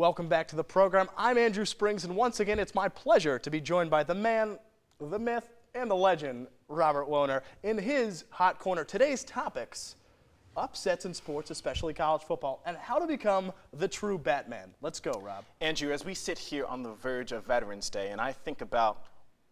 Welcome back to the program. I'm Andrew Springs, and once again, it's my pleasure to be joined by the man, the myth, and the legend, Robert Woner, in his Hot Corner. Today's topics: upsets in sports, especially college football, and how to become the true Batman. Let's go, Rob. Andrew, as we sit here on the verge of Veterans Day, and I think about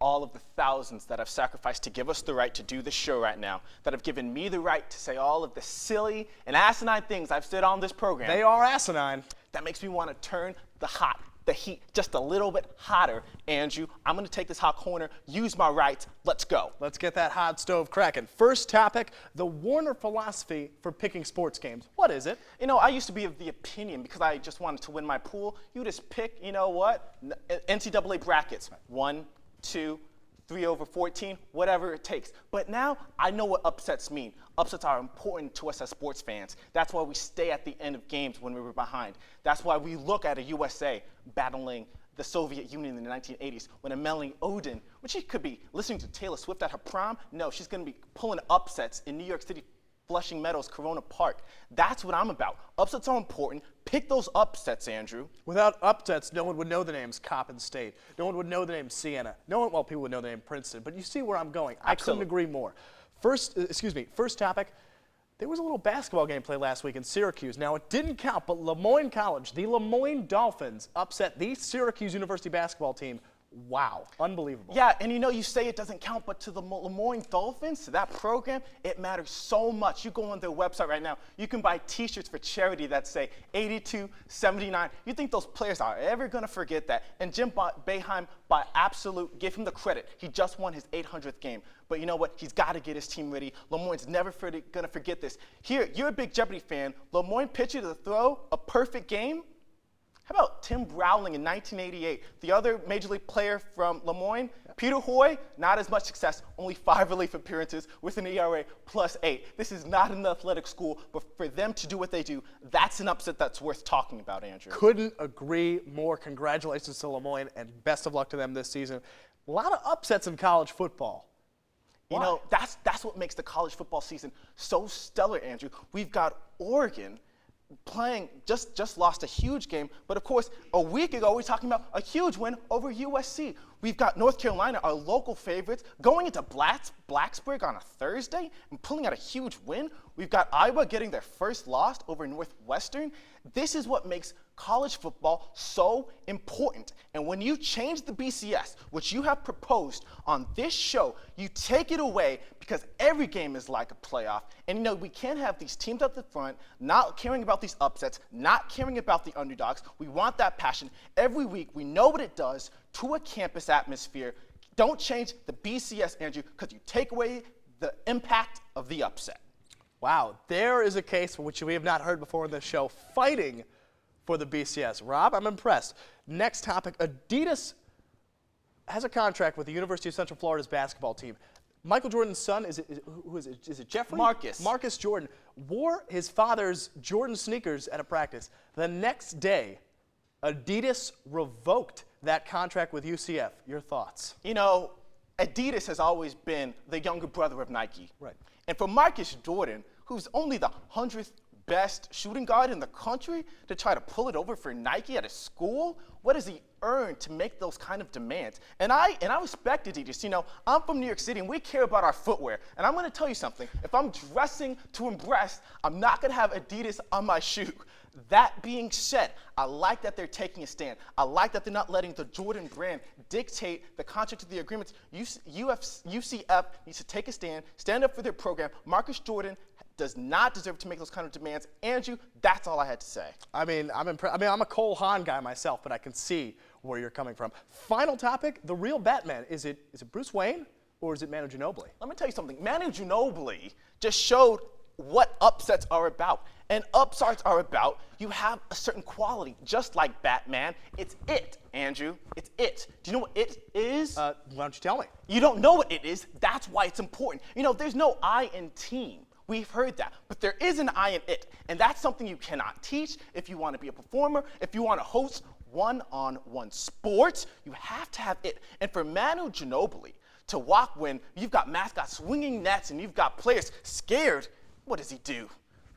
all of the thousands that have sacrificed to give us the right to do this show right now, that have given me the right to say all of the silly and asinine things I've said on this program. They are asinine. That makes me want to turn the heat just a little bit hotter. Andrew, I'm going to take this hot corner, use my rights. Let's go. Let's get that hot stove cracking. First topic, the Warner philosophy for picking sports games. What is it? You know, I used to be of the opinion, because I just wanted to win my pool, you just pick, you know what, NCAA brackets. 1, 2, 3 over 14, whatever it takes. But now I know what upsets mean. Upsets are important to us as sports fans. That's why we stay at the end of games when we were behind. That's why we look at a USA battling the Soviet Union in the 1980s when a Melanie Oden, when she could be listening to Taylor Swift at her prom, no, she's going to be pulling upsets in New York City, Flushing Meadows, Corona Park. That's what I'm about. Upsets are important. Pick those upsets, Andrew. Without upsets, no one would know the names Coppin State. No one would know the name Siena. Well, people would know the name Princeton. But you see where I'm going. I couldn't agree more. First topic. There was a little basketball game played last week in Syracuse. Now, it didn't count, but Lemoyne College, the Lemoyne Dolphins, upset the Syracuse University basketball team. Wow, unbelievable. Yeah, and you know, you say it doesn't count, but to the Lemoyne Dolphins, to that program, it matters so much. You go on their website right now, you can buy t-shirts for charity that say 82, 79. You think those players are ever going to forget that? And Jim Boeheim, by absolute, give him the credit. He just won his 800th game. But you know what? He's got to get his team ready. Lemoyne's never going to forget this. Here, you're a big Jeopardy fan. Lemoyne pitcher to throw a perfect game. How about Tim Browning in 1988? The other major league player from Lemoyne, Peter Hoy, not as much success, only 5 relief appearances with an ERA +8. This is not an athletic school, but for them to do what they do, that's an upset that's worth talking about, Andrew. Couldn't agree more. Congratulations to Lemoyne, and best of luck to them this season. A lot of upsets in college football. You know, that's what makes the college football season so stellar, Andrew. We've got Oregon playing, just lost a huge game, but of course, a week ago, we were talking about a huge win over USC. We've got North Carolina, our local favorites, going into Blacksburg on a Thursday and pulling out a huge win. We've got Iowa getting their first loss over Northwestern. This is what makes college football so important. And when you change the BCS, which you have proposed on this show, you take it away because every game is like a playoff. And you know, we can't have these teams at the front not caring about these upsets, not caring about the underdogs. We want that passion. Every week, we know what it does to a campus atmosphere. Don't change the BCS, Andrew, because you take away the impact of the upset. Wow, there is a case for which we have not heard before in this show, fighting for the BCS. Rob, I'm impressed. Next topic, Adidas has a contract with the University of Central Florida's basketball team. Michael Jordan's son, is it Jeffrey? Marcus Jordan wore his father's Jordan sneakers at a practice. The next day, Adidas revoked that contract with UCF. Your thoughts? You know, Adidas has always been the younger brother of Nike. Right. And for Marcus Jordan, who's only the 100th best shooting guard in the country, to try to pull it over for Nike at a school, what has he earned to make those kind of demands? And I respect Adidas. You know, I'm from New York City, and we care about our footwear. And I'm going to tell you something. If I'm dressing to impress, I'm not going to have Adidas on my shoe. That being said, I like that they're taking a stand. I like that they're not letting the Jordan brand dictate the contract of the agreements. UCF needs to take a stand up for their program. Marcus Jordan does not deserve to make those kind of demands. Andrew, that's all I had to say. I mean, I'm a Cole Haan guy myself, but I can see where you're coming from. Final topic, the real Batman. Is it Bruce Wayne or is it Manu Ginobili? Let me tell you something. Manu Ginobili just showed what upsets are about. And upsets are about, you have a certain quality, just like Batman. It's it, Andrew. It's it. Do you know what it is? Why don't you tell me? You don't know what it is. That's why it's important. You know, there's no I in team. We've heard that. But there is an I in it. And that's something you cannot teach if you want to be a performer, if you want to host one-on-one sports, you have to have it. And for Manu Ginobili to walk when you've got mascots swinging nets and you've got players scared, what does he do?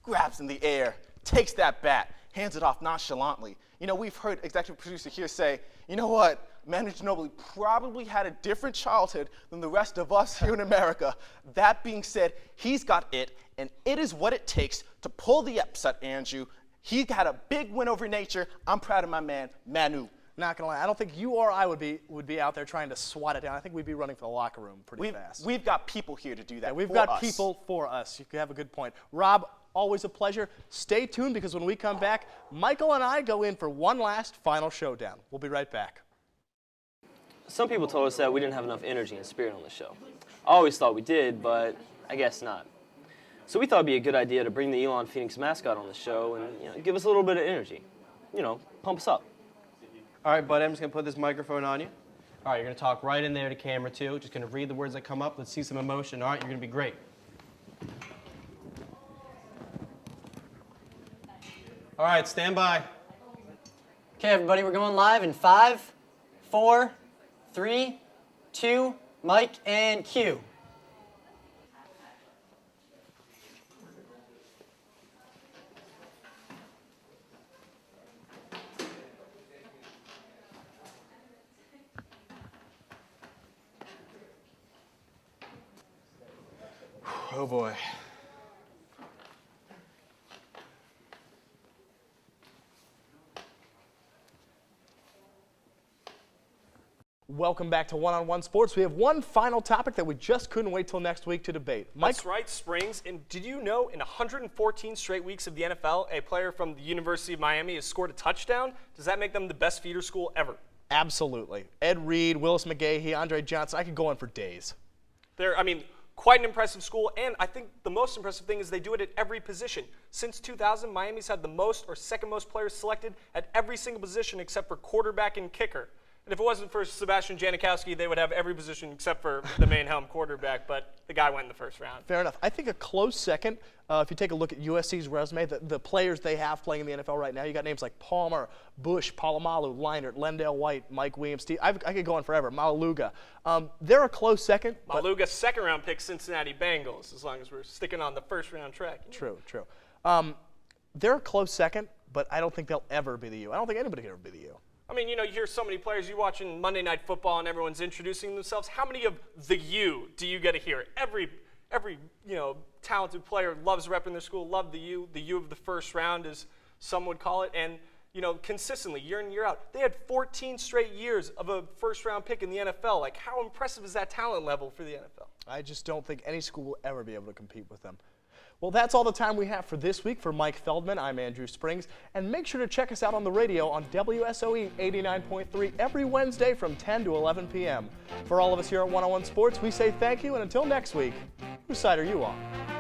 Grabs in the air, takes that bat, hands it off nonchalantly. You know, we've heard executive producer here say, you know what, Manu Ginobili probably had a different childhood than the rest of us here in America. That being said, he's got it, and it is what it takes to pull the upset, Andrew. He had a big win over nature. I'm proud of my man, Manu. Not gonna lie, I don't think you or I would be out there trying to swat it down. I think we'd be running for the locker room pretty fast. We've got people here to do that. Yeah, we've for got us. people for us. You have a good point. Rob, always a pleasure. Stay tuned because when we come back, Michael and I go in for one last final showdown. We'll be right back. Some people told us that we didn't have enough energy and spirit on the show. I always thought we did, but I guess not. So we thought it'd be a good idea to bring the Elon Phoenix mascot on the show and give us a little bit of energy. Pump us up. All right, bud, I'm just going to put this microphone on you. All right, you're going to talk right in there to camera, too. Just going to read the words that come up. Let's see some emotion. All right, you're going to be great. All right, stand by. Okay, everybody, we're going live in 5, 4, 3, 2, mic, and cue. Oh, boy. Welcome back to One-on-One Sports. We have one final topic that we just couldn't wait till next week to debate. Mike? That's right, Springs. And did you know in 114 straight weeks of the NFL, a player from the University of Miami has scored a touchdown? Does that make them the best feeder school ever? Absolutely. Ed Reed, Willis McGahee, Andre Johnson. I could go on for days. Quite an impressive school, and I think the most impressive thing is they do it at every position. Since 2000, Miami's had the most or second most players selected at every single position except for quarterback and kicker. And if it wasn't for Sebastian Janikowski, they would have every position except for the main helm quarterback, but the guy went in the first round. Fair enough. I think a close second, if you take a look at USC's resume, the players they have playing in the NFL right now, you got names like Palmer, Bush, Palomalu, Leinart, Lendale White, Mike Williams, Steve. I could go on forever. Maluga. They're a close second. Maluga, second-round pick, Cincinnati Bengals, as long as we're sticking on the first-round track. True. They're a close second, but I don't think they'll ever be the U. I don't think anybody can ever be the U. You hear so many players. You watching Monday Night Football and everyone's introducing themselves. How many of the U do you get to hear? Every talented player loves repping their school, love the U of the first round, as some would call it. And, consistently, year in, year out, they had 14 straight years of a first-round pick in the NFL. Like, how impressive is that talent level for the NFL? I just don't think any school will ever be able to compete with them. Well, that's all the time we have for this week. For Mike Feldman, I'm Andrew Springs. And make sure to check us out on the radio on WSOE 89.3 every Wednesday from 10 to 11 p.m. For all of us here at One-on-One Sports, we say thank you, and until next week, whose side are you on?